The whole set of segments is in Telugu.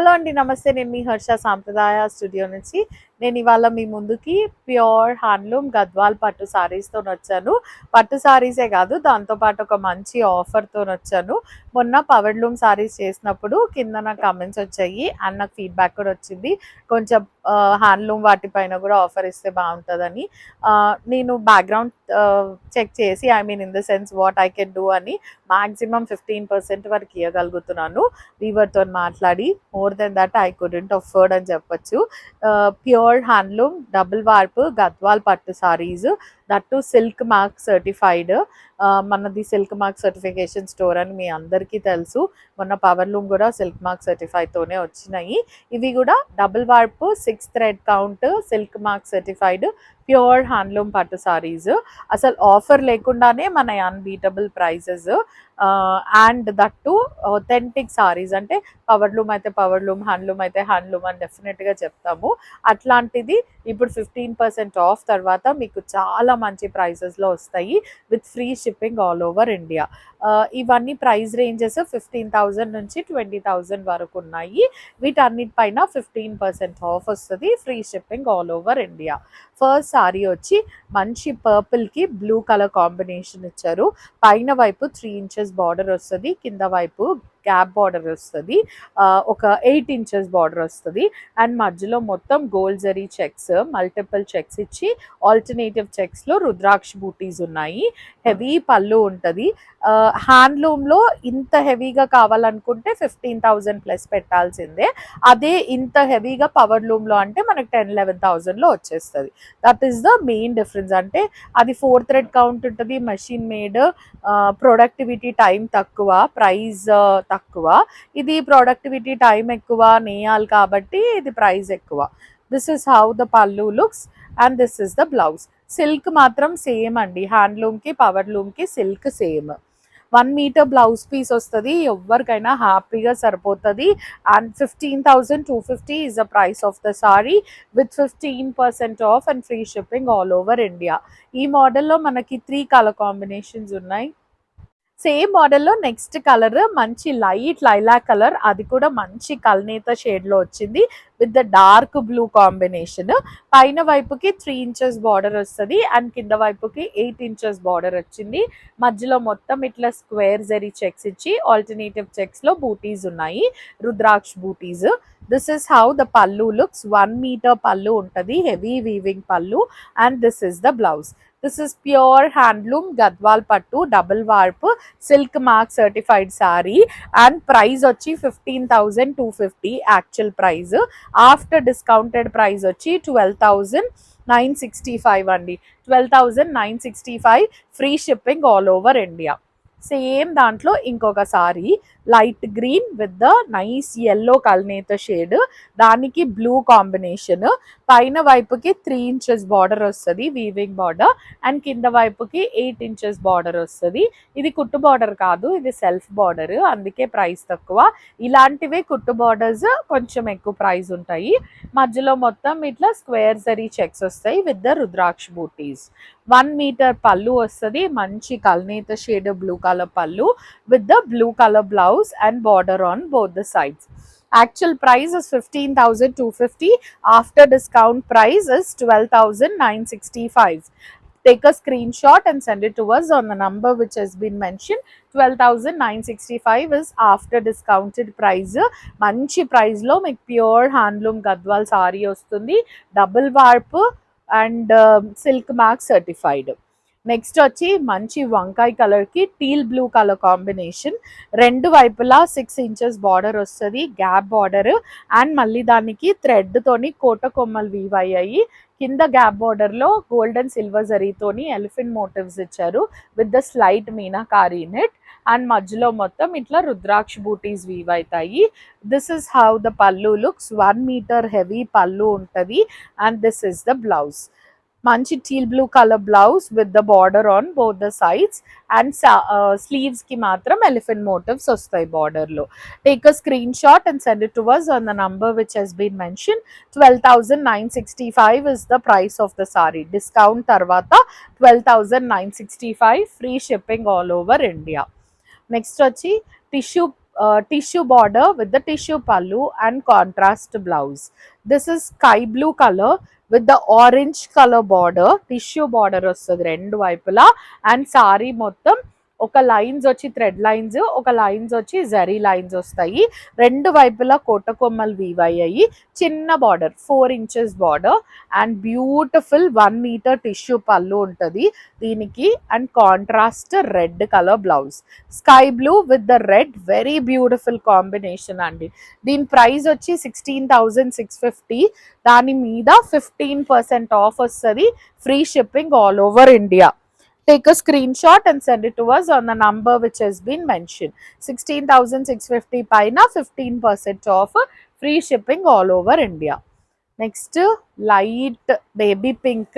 హలో అండి, నమస్తే. నేను మీ హర్ష సాంప్రదాయ స్టూడియో నుంచి. నేను ఇవాళ మీ ముందుకి ప్యూర్ హ్యాండ్లూమ్ గద్వాల్ పట్టు సారీస్తో వచ్చాను. పట్టు సారీసే కాదు, దాంతోపాటు ఒక మంచి ఆఫర్తో వచ్చాను. మొన్న పవర్ లూమ్ సారీస్ చేసినప్పుడు కింద నాకు కమెంట్స్ వచ్చాయి అండ్ నాకు ఫీడ్బ్యాక్ కూడా వచ్చింది. కొంచెం హ్యాండ్లూమ్ వాటిపైన కూడా ఆఫర్ ఇస్తే బాగుంటుందని. నేను బ్యాక్గ్రౌండ్ చెక్ చేసి, I mean in the sense what I can do అని మ్యాక్సిమం 15% వరకు ఇవ్వగలుగుతున్నాను వీవర్తో మాట్లాడి. More than that I couldn't afford అని చెప్పొచ్చు. Pure handloom double warp Gadwal pattu saris, that silk mark certified. మనది సిల్క్ మార్క్ సర్టిఫికేషన్ స్టోర్ అని మీ అందరికీ తెలుసు. మొన్న పవర్ లూమ్ కూడా సిల్క్ మార్క్ సర్టిఫైడ్తోనే వచ్చినాయి. ఇవి కూడా double warp 6 thread count silk mark certified pure handloom పట్టు సారీస్. అసలు ఆఫర్ లేకుండానే మన unbeatable prices and that authentic sarees. అంటే పవర్ లూమ్ అయితే పవర్ లూమ్, హ్యాండ్లూమ్ అయితే హ్యాండ్లూమ్ అని డెఫినెట్గా చెప్తాము. అట్లాంటిది ఇప్పుడు 15% ఆఫ్ తర్వాత మీకు చాలా మంచి ప్రైజెస్లో వస్తాయి with free shipping all over India. ఇవన్నీ ప్రైస్ రేంజెస్ 15,000 నుంచి 20,000 వరకు ఉన్నాయి. వీటన్నిటిపైన 15% ఆఫ్ వస్తుంది, free shipping all over India. First sorry వచ్చి మంచి పర్పుల్కి బ్లూ కలర్ కాంబినేషన్ ఇచ్చారు. పైన వైపు 3 ఇంచెస్ బార్డర్ వస్తుంది, కింద వైపు గ్యాప్ బార్డర్ వస్తుంది, ఒక 8 ఇంచెస్ బార్డర్ వస్తుంది. అండ్ మధ్యలో మొత్తం gold zari checks, multiple checks ఇచ్చి ఆల్టర్నేటివ్ చెక్స్లో రుద్రాక్ష బూటీస్ ఉన్నాయి. హెవీ పళ్ళు ఉంటుంది. హ్యాండ్లూమ్లో ఇంత హెవీగా కావాలనుకుంటే 15,000 ప్లస్ పెట్టాల్సిందే. అదే ఇంత హెవీగా పవర్ లూమ్లో అంటే మనకు 10-11,000లో వచ్చేస్తుంది. That is the main difference. అంటే అది 4 థ్రెడ్ కౌంట్ ఉంటుంది, మెషిన్ మేడ్, ప్రొడక్టివిటీ టైం తక్కువ, ప్రైస్ తక్కువ. ఇది ప్రొడక్టివిటీ టైం ఎక్కువ, నేయాలి కాబట్టి ఇది ప్రైస్ ఎక్కువ. This is how the pallu looks and this is the blouse. Silk మాత్రం సేమ్ అండి, హ్యాండ్లూమ్కి పవర్ లూమ్కి silk same. 1 metre blouse piece వస్తుంది, ఎవరికైనా హ్యాపీగా సరిపోతుంది. And 15,250 is the price of the sari with 15% off and free shipping all over India. ఈ మోడల్లో మనకి 3 కలర్ కాంబినేషన్స్ ఉన్నాయి. సేమ్ మోడల్లో నెక్స్ట్ కలర్ మంచి లైట్ లైలాక్ కలర్, అది కూడా మంచి కల్నేత షేడ్లో వచ్చింది with the dark blue combination. పైన వైపుకి 3 ఇంచెస్ బార్డర్ వస్తుంది అండ్ కింద వైపుకి 8 ఇంచెస్ బార్డర్ వచ్చింది. మధ్యలో మొత్తం ఇట్లా స్క్వేర్ జరీ చెక్స్ ఇచ్చి ఆల్టర్నేటివ్ చెక్స్లో బూటీస్ ఉన్నాయి, rudraksha butis. This is how the pallu looks. 1 metre pallu ఉంటుంది, heavy weaving pallu. And this is the blouse. This is pure handloom Gadwal pattu double warp silk mark certified sari and price వచ్చి 15,250 actual price. After discounted price వచ్చి 12,965 అండి. 12,965 free shipping all over India. Same దాంట్లో ఇంకొక sari light green with the nice yellow కల్నేత shade, దానికి బ్లూ కాంబినేషన్. పైన వైపుకి 3 ఇంచెస్ బార్డర్ వస్తుంది, వీవింగ్ బార్డర్. అండ్ కింద వైపుకి 8 ఇంచెస్ బార్డర్ వస్తుంది. ఇది కుట్టు బార్డర్ కాదు, ఇది సెల్ఫ్ బార్డర్, అందుకే ప్రైస్ తక్కువ. ఇలాంటివే కుట్టు బార్డర్స్ కొంచెం ఎక్కువ ప్రైస్ ఉంటాయి. మధ్యలో మొత్తం ఇట్లా స్క్వేర్ జరీ చెక్స్ వస్తాయి with the rudraksha butis. 1 metre పళ్ళు వస్తుంది, మంచి కల్నేత షేడ్ బ్లూ కలర్ పళ్ళు with the blue colour blouse and border on both the sides. Actual price is 15,250. After discount price is 12,965. Take a screenshot and send it to us on the number which has been mentioned. 12,965 is after discounted price. మంచి ప్రైస్ లో మీకు ప్యూర్ హ్యాండ్లూమ్ గద్వాల్ సారీ వస్తుంది, double warp and silk mark certified. Next వచ్చి మంచి వంకాయ కలర్కి టీల్ బ్లూ కలర్ కాంబినేషన్. రెండు వైపులా 6 ఇంచెస్ బార్డర్ వస్తుంది, గ్యాప్ బార్డర్. అండ్ మళ్ళీ దానికి థ్రెడ్తోని కోట కొమ్మలు వీవ్ అయ్యాయి. కింద గ్యాప్ బార్డర్లో గోల్డ్ అండ్ సిల్వర్ జరీతోని ఎలిఫెంట్ మోటివ్స్ ఇచ్చారు with the slight meenakari net. And మధ్యలో మొత్తం ఇట్లా రుద్రాక్ష బూటీస్ వీవ్ అవుతాయి. This is how the pallu looks. 1 metre heavy pallu ఉంటుంది and this is the blouse. మంచి teal blue colour blouse with the border on both the sides. And sleeves కి మాత్రం ఎలిఫెంట్ మోటివ్స్ వస్తాయి బార్డర్ లో. Take a screenshot and send it to us on the number which has been mentioned. 12,965 is the price of the saree. Discount తర్వాత 12,965 free shipping all over India. Next వచ్చి tissue tissue border with the tissue pallu and contrast blouse. This is sky blue color with the orange color border, tissue border వస్తుంది రెండు వైపులా. అండ్ సారీ మొత్తం ఒక లైన్స్ వచ్చి థ్రెడ్ లైన్స్, ఒక లైన్స్ వచ్చి జరీ లైన్స్ వస్తాయి. రెండు వైపులా కోటకొమ్మలు వీవ్ అయ్యాయి. చిన్న border 4 inches border and beautiful 1 meter tissue పళ్ళు ఉంటుంది దీనికి. And contrast red colour blouse, sky blue with the red, very beautiful combination అండి. దీని ప్రైస్ వచ్చి 16,650. దాని మీద 15% ఆఫ్ వస్తుంది, free shipping all over India. Take a screenshot and send it to us on the number which has been mentioned. 16,650 paina 15% off, free shipping all over India. Next, light baby pink,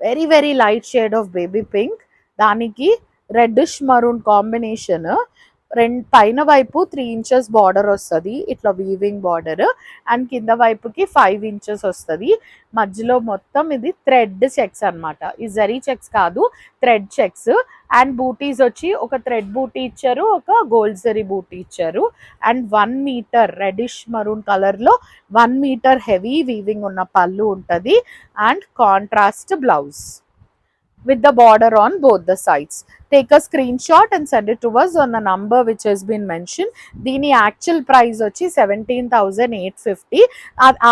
very light shade of baby pink. Daniki reddish maroon combination. పైన వైపు 3 inches బార్డర్ వస్తుంది, ఇట్లా వీవింగ్ బార్డర్. అండ్ కింద వైపుకి 5 inches వస్తుంది. మధ్యలో మొత్తం ఇది థ్రెడ్ చెక్స్ అనమాట, ఈ జరీ చెక్స్ కాదు, థ్రెడ్ చెక్స్. అండ్ బూటీస్ వచ్చి ఒక థ్రెడ్ బూటీ ఇచ్చారు, ఒక గోల్డ్ జరీ బూటీ ఇచ్చారు. అండ్ 1 meter రెడిష్ మరూన్ కలర్లో 1 meter హెవీ వీవింగ్ ఉన్న పళ్ళు ఉంటుంది. And contrast blouse with the border on both the sides. Take a screenshot and send it to us on the number which has been mentioned. Dini actual price vachi 17,850.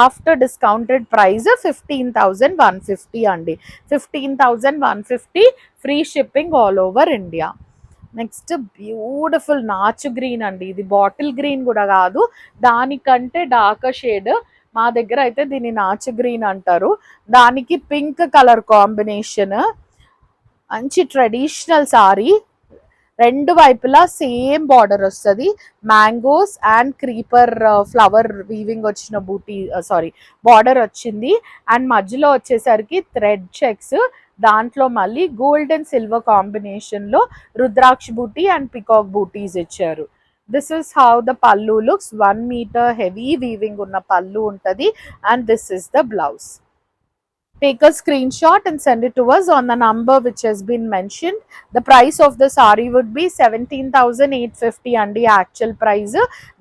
After discounted price 15,150 andi. 15,150, free shipping all over India. Next beautiful నాచు గ్రీన్ అండి. ఇది బాటిల్ గ్రీన్ కూడా కాదు, దానికంటే డార్క్ షేడ్. మా దగ్గర అయితే దీన్ని నాచు గ్రీన్ అంటారు. దానికి పింక్ కలర్ కాంబినేషన్, మంచి ట్రెడిషనల్ సారీ. రెండు వైపులా సేమ్ బార్డర్ వస్తుంది, mangoes and creeper flower weaving వచ్చిన బూటీ బార్డర్ వచ్చింది. అండ్ మధ్యలో వచ్చేసరికి థ్రెడ్ చెక్స్, దాంట్లో మళ్ళీ గోల్డ్ అండ్ సిల్వర్ కాంబినేషన్లో రుద్రాక్ష బూటీ అండ్ పికాక్ బూటీస్ ఇచ్చారు. This is how the pallu looks. 1 meter heavy weaving ఉన్న పల్లు ఉంటుంది. And this is the blouse. Take a screenshot and send it to us on the number which has been mentioned. The price of the saree would be 17,850 and the actual price.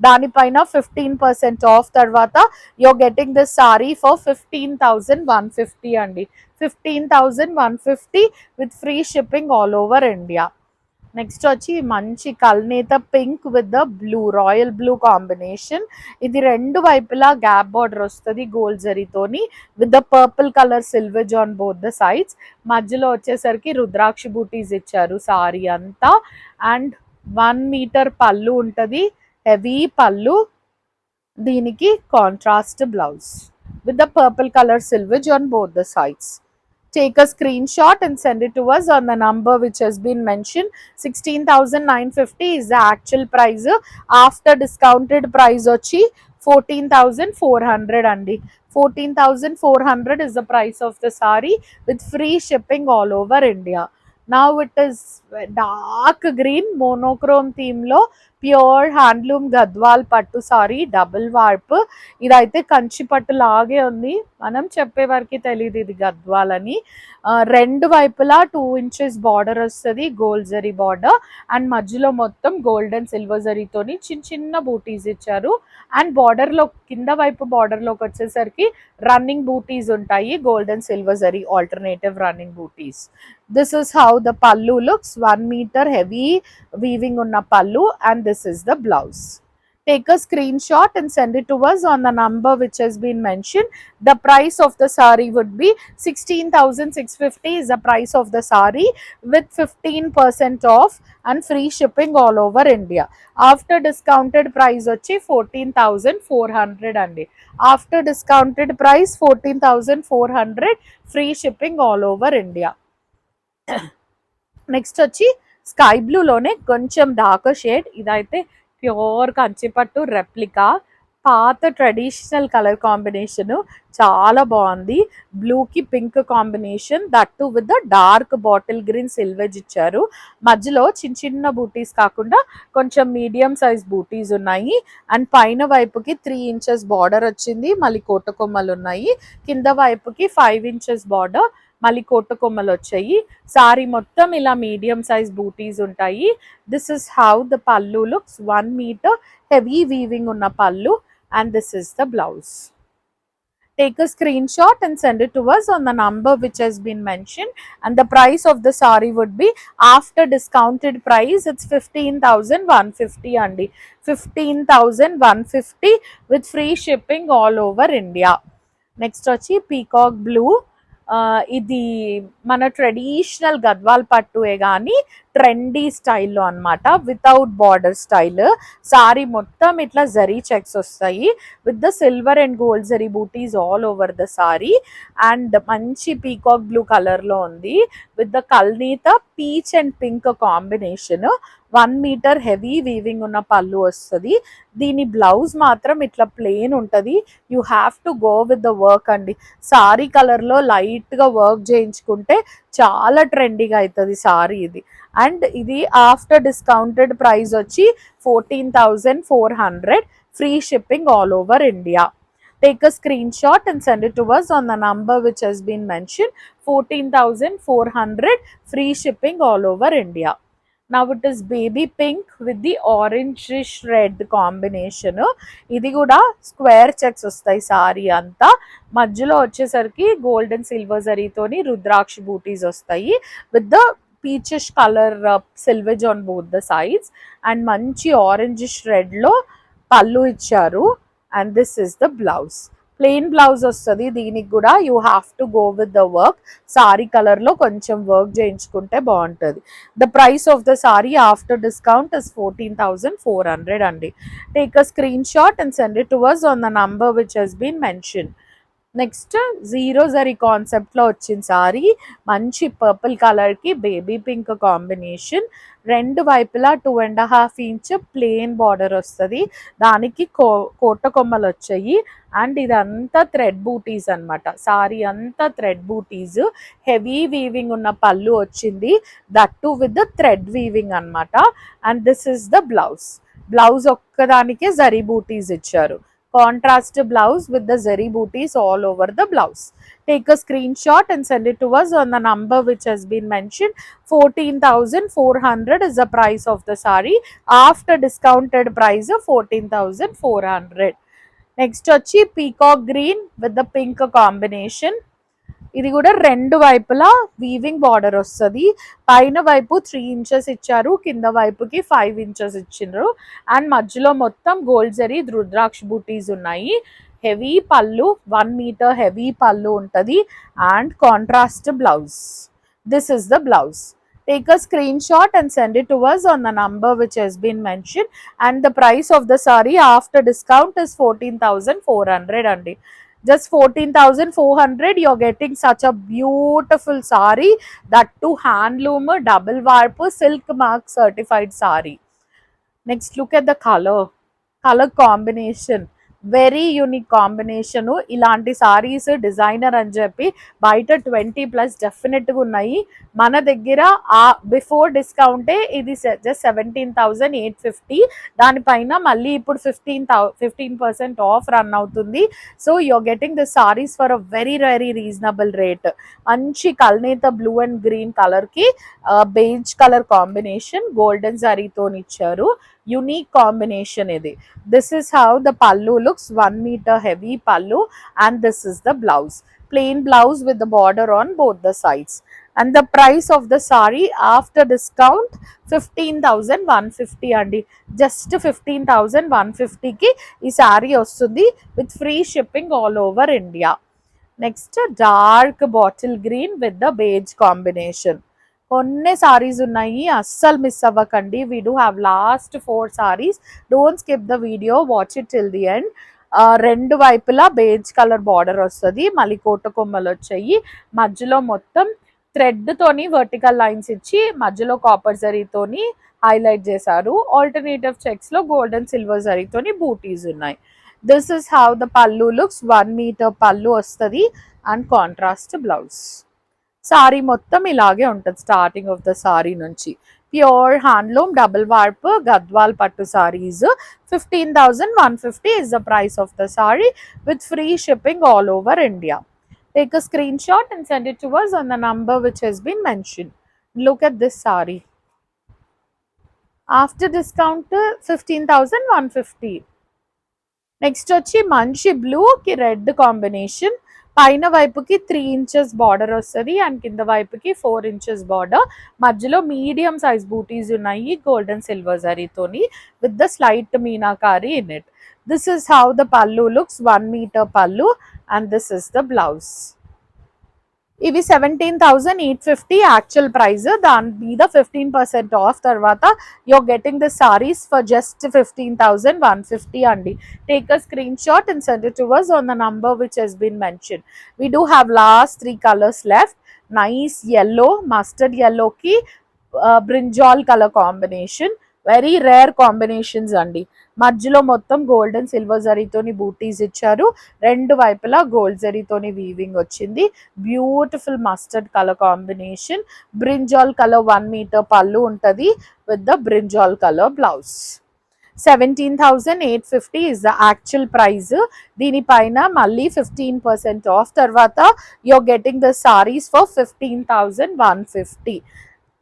Dani paina 15% off tarvata you're getting this saree for 15,150 and 15,150 with free shipping all over India. Next వచ్చి మంచి కల్నేత pink with the blue, royal blue combination. ఇది రెండు వైపులా గ్యాప్ బార్డర్ వస్తుంది గోల్డ్ జరీతోని with the purple colour silver on both the sides. మధ్యలో వచ్చేసరికి రుద్రాక్ష బూటీస్ ఇచ్చారు సారీ అంతా. అండ్ 1 meter పళ్ళు ఉంటుంది, హెవీ పళ్ళు. దీనికి contrast blouse with the purple colour silver on both the sides. Take a screenshot and send it to us on the number which has been mentioned. 16,950 is the actual price. After discounted price vachi 14,400 andi. 14,400 is the price of the saree with free shipping all over India. Now it is dark green monochrome theme lo pure handloom Gadwal పట్టు సారీ, డబుల్ వార్ప్. ఇదైతే కంచి పట్టు లాగే ఉంది, మనం చెప్పే వరకు తెలియదు ఇది గద్వాల్ అని. రెండు వైపులా 2 inches బార్డర్ వస్తుంది, గోల్డ్ జరీ బార్డర్. అండ్ మధ్యలో మొత్తం గోల్డ్ అండ్ సిల్వర్ జరీతోని చిన్న చిన్న బూటీస్ ఇచ్చారు. అండ్ బార్డర్లో కింద వైపు బార్డర్లోకి వచ్చేసరికి రన్నింగ్ బూటీస్ ఉంటాయి, gold and silver zari alternative running butis. This is how the pallu looks. 1 meter heavy weaving unna pallu and this is the blouse. Take a screenshot and send it to us on the number which has been mentioned. The price of the saree would be 16,650 is the price of the saree with 15% off and free shipping all over India. After discounted price vachi 14,400 andi. After discounted price 14,400, free shipping all over India. Next వచ్చి స్కై బ్లూలోనే కొంచెం డార్క్ షేడ్. ఇదైతే ప్యూర్ కంచిపట్టు రెప్లికా, పాత ట్రెడిషనల్ కలర్ కాంబినేషన్, చాలా బాగుంది. బ్లూకి pink combination, that with the dark bottle green silver ఇచ్చారు. మధ్యలో చిన్న చిన్న బూటీస్ కాకుండా కొంచెం మీడియం సైజ్ బూటీస్ ఉన్నాయి. అండ్ పైన వైపుకి 3 inches బార్డర్ వచ్చింది, మళ్ళీ కోటకొమ్మలు ఉన్నాయి. కింద వైపుకి 5 inches బార్డర్, మళ్ళీ కోటకొమ్మలు వచ్చాయి. సారీ మొత్తం ఇలా మీడియం సైజ్ బూటీస్ ఉంటాయి. This is how the pallu looks. 1 metre heavy weaving ఉన్న పల్లు and this is the blouse. Take a screenshot and send it to us on the number which has been mentioned, and the price of the saree would be, after discounted price, it's 15,150 andi. 15,150 with free shipping all over India. Next వచ్చి పీకాక్ బ్లూ. ఇది మన ట్రెడిషనల్ గద్వాల్ పట్టువే కానీ ట్రెండీ స్టైల్లో అనమాట, వితౌట్ బార్డర్ స్టైల్. సారీ మొత్తం ఇట్లా జరీ చెక్స్ వస్తాయి with the silver and gold zari butis all over the sari. And మంచి పీకాక్ బ్లూ కలర్లో ఉంది విత్ ద కల్నీత peach and pink combination. 1 metre heavy weaving ఉన్న పళ్ళు వస్తుంది. దీని బ్లౌజ్ మాత్రం ఇట్లా ప్లెయిన్ ఉంటుంది. You have to go with the work అండి. సారీ కలర్లో లైట్గా వర్క్ చేయించుకుంటే చాలా ట్రెండీగా అవుతుంది సారీ ఇది. అండ్ ఇది ఆఫ్టర్ డిస్కౌంటెడ్ ప్రైస్ వచ్చి 14,400, free shipping all over India. Take a screenshot and send it to us on the number which has been mentioned. 14,400, free shipping all over India. Now it is baby pink with the orangish red combination. ఇది కూడా స్క్వేర్ చెక్స్ వస్తాయి సారీ అంతా. మధ్యలో వచ్చేసరికి గోల్డ్ అండ్ సిల్వర్ జరీతోని రుద్రాక్ష బూటీస్ వస్తాయి with the peachish colour selvage on both the sides. And మంచి ఆరెంజిష్ రెడ్లో పళ్ళు ఇచ్చారు. And this is the blouse. Plain blouse వస్తుంది దీనికి కూడా. You have to go with the work. Sari కలర్లో కొంచెం వర్క్ చేయించుకుంటే బాగుంటుంది. The price of the sari after discount is 14,400 అండి. Take a screenshot and send it to us on the number which has been mention. Next zero zari కాన్సెప్ట్లో వచ్చింది సారీ. మంచి పర్పుల్ కలర్కి బేబీ పింక్ కాంబినేషన్. రెండు వైపులా 2.5 ఇంచ్ ప్లెయిన్ బార్డర్ వస్తుంది. దానికి కోట కొమ్మలు వచ్చాయి. అండ్ ఇదంతా థ్రెడ్ బూటీస్ అనమాట. సారీ అంతా థ్రెడ్ బూటీస్. హెవీ వీవింగ్ ఉన్న పళ్ళు వచ్చింది, that too with the thread weaving అనమాట. And this is the blouse. Blouse ఒక్కదానికే జరీ బూటీస్ ఇచ్చారు. Contrast blouse with the zari booties all over the blouse. Take a screenshot and send it to us on the number which has been mentioned. 14,400 is the price of the saree. After discounted price of 14,400. Next వచ్చి peacock green with the pink combination. ఇది కూడా రెండు వైపులా వీవింగ్ బార్డర్ వస్తుంది. పైన వైపు 3 ఇంచెస్ ఇచ్చారు, కింద వైపుకి 5 ఇంచెస్ ఇచ్చిండ్రు. అండ్ మధ్యలో మొత్తం గోల్డ్ జరీ రుద్రాక్ష బూటీస్ ఉన్నాయి. హెవీ పళ్ళు, 1 మీటర్ హెవీ పళ్ళు ఉంటుంది. And contrast blouse. This is the blouse. Take a screenshot and send it to us on the number which has been mentioned. And the price of the saree after discount is 14,400 andi. Just 14,400 you're getting such a beautiful saree, that too handloom double warp silk mark certified saree. Next look at the color combination. Very unique combination. ఇలాంటి సారీస్ డిజైనర్ అని చెప్పి బయట 20+ డెఫినెట్గా ఉన్నాయి. మన దగ్గర బిఫోర్ డిస్కౌంటే ఇది జస్ట్ 17,850. దానిపైన మళ్ళీ ఇప్పుడు 15% ఆఫ్ రన్ అవుతుంది. So you are getting the saris for a very very reasonable rate. మంచి కల్నేత బ్లూ అండ్ గ్రీన్ కలర్కి బేజ్ కలర్ కాంబినేషన్ గోల్డెన్ జరీతో ఇచ్చారు. యూనిక్ కాంబినేషన్ ఇది. This is how the pallu looks. 1 meter heavy pallu, and this is the blouse. Plain blouse with the border on both the sides. And the price of the saree after discount 15,150 andi. Just 15,150 ki ee saree ostundi with free shipping all over India. Next, dark bottle green with the beige combination. కొన్ని సారీస్ ఉన్నాయి, అస్సలు మిస్ అవ్వకండి. We do have lost 4 saris. Don't skip the video, watch it till the end. రెండు వైపులా బేజ్ కలర్ బార్డర్ వస్తుంది. మళ్ళీ కోట కొమ్మలు వచ్చాయి. మధ్యలో మొత్తం థ్రెడ్తోని వర్టికల్ లైన్స్ ఇచ్చి మధ్యలో కాపర్ జరీతోని హైలైట్ చేశారు. ఆల్టర్నేటివ్ చెక్స్లో గోల్డ్ అండ్ సిల్వర్ జరీతోని బూటీస్ ఉన్నాయి. This is how the pallu looks. 1 metre పల్లు వస్తుంది అండ్ కాంట్రాస్ట్ బ్లౌజ్. సారీ మొత్తం ఇలాగే ఉంటుంది స్టార్టింగ్ ఆఫ్ ద సారీ నుంచి. Pure handloom double warp Gadwal pattu saris. 15,150 is the price of the saree with free shipping all over India. Take a screenshot and send it to us on the number which has been mentioned. Look at this saree. After discount 15,150. Next వచ్చి మంచి బ్లూకి రెడ్ కాంబినేషన్. పైన వైపుకి 3 ఇంచెస్ బార్డర్ వస్తుంది అండ్ కింద వైపుకి 4 ఇంచెస్ బార్డర్. మధ్యలో మీడియం సైజ్ బూటీస్ ఉన్నాయి గోల్డెన్ సిల్వర్ జరీతోని with the slight meenakari in it. This is how the pallu looks. 1 metre pallu and this is the blouse. ఇవి 17,850 యాక్చువల్ ప్రైస్. దాని మీద 15% ఆఫ్ తర్వాత you're getting the saris for just 15,150 అండి. Take a screenshot and send it to us on the number which has been mentioned. We do have last 3 colors left. Nice yellow, mustard yellow ki brinjal color combination. Very rare combinations అండి. మధ్యలో మొత్తం గోల్డెన్ సిల్వర్ జరీతోని బూటీస్ ఇచ్చారు. రెండు వైపులా గోల్డ్ జరీతోని వీవింగ్ వచ్చింది. Beautiful mustard colour combination. Brinjal colour 1 metre పళ్ళు ఉంటుంది with the brinjal colour blouse. 17,850 is the actual price. దీనిపైన మళ్ళీ 15% ఆఫ్ తర్వాత you're getting the sarees for 15,150.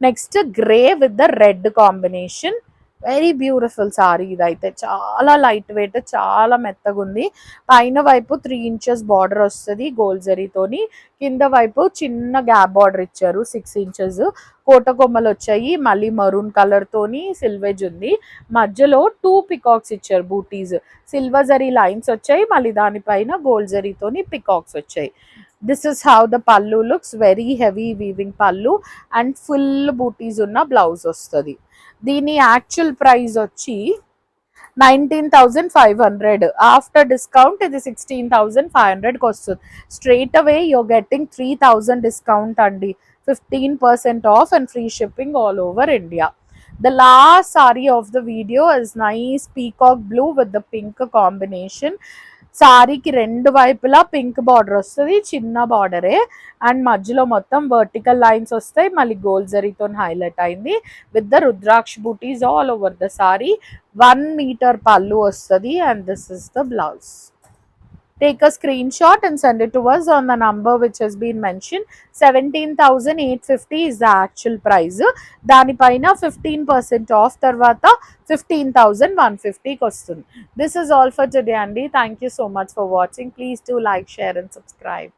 Next grey with the red combination. Very beautiful sorry ఇదైతే. చాలా లైట్ వెయిట్, చాలా మెత్తగా ఉంది. పైన వైపు 3 ఇంచెస్ బార్డర్ వస్తుంది గోల్డ్ జరీతోని. కింద వైపు చిన్న గ్యాప్ బార్డర్ ఇచ్చారు 6 ఇంచెస్. కోటకొమ్మలు వచ్చాయి. మళ్ళీ మరూన్ కలర్ తోని సిల్వేజ్ ఉంది. మధ్యలో 2 పికాక్స్ ఇచ్చారు బూటీస్. సిల్వర్ జరీ లైన్స్ వచ్చాయి. మళ్ళీ దానిపైన గోల్డ్ జరీతోని పికాక్స్ వచ్చాయి. This is how the pallu looks. Very heavy weaving pallu and full బూటీస్ ఉన్న బ్లౌజ్ వస్తుంది. దీని యాక్చువల్ ప్రైస్ వచ్చి 19,500. ఆఫ్టర్ డిస్కౌంట్ ఇది 16,500కి వస్తుంది. Straight away you're getting 3,000 discount అండి. 15% off and free shipping all over India. The last saree of the video is nice peacock blue with the pink combination. సారీకి రెండు వైపులా పింక్ బార్డర్ వస్తుంది. చిన్న బార్డరే అండ్ మధ్యలో మొత్తం వర్టికల్ లైన్స్ వస్తాయి. మళ్ళీ గోల్డ్ జరీతో హైలైట్ అయింది with the rudraksha butis all over the sari. 1 metre పళ్ళు వస్తుంది and this is the blouse. Take a screenshot and send it to us on the number which has been mentioned. 17,850 is the actual price. దానిపైన 15% ఆఫ్ తర్వాత 15,150కి వస్తుంది. This is all for today అండి. Thank you so much for watching. Please do like, share and subscribe.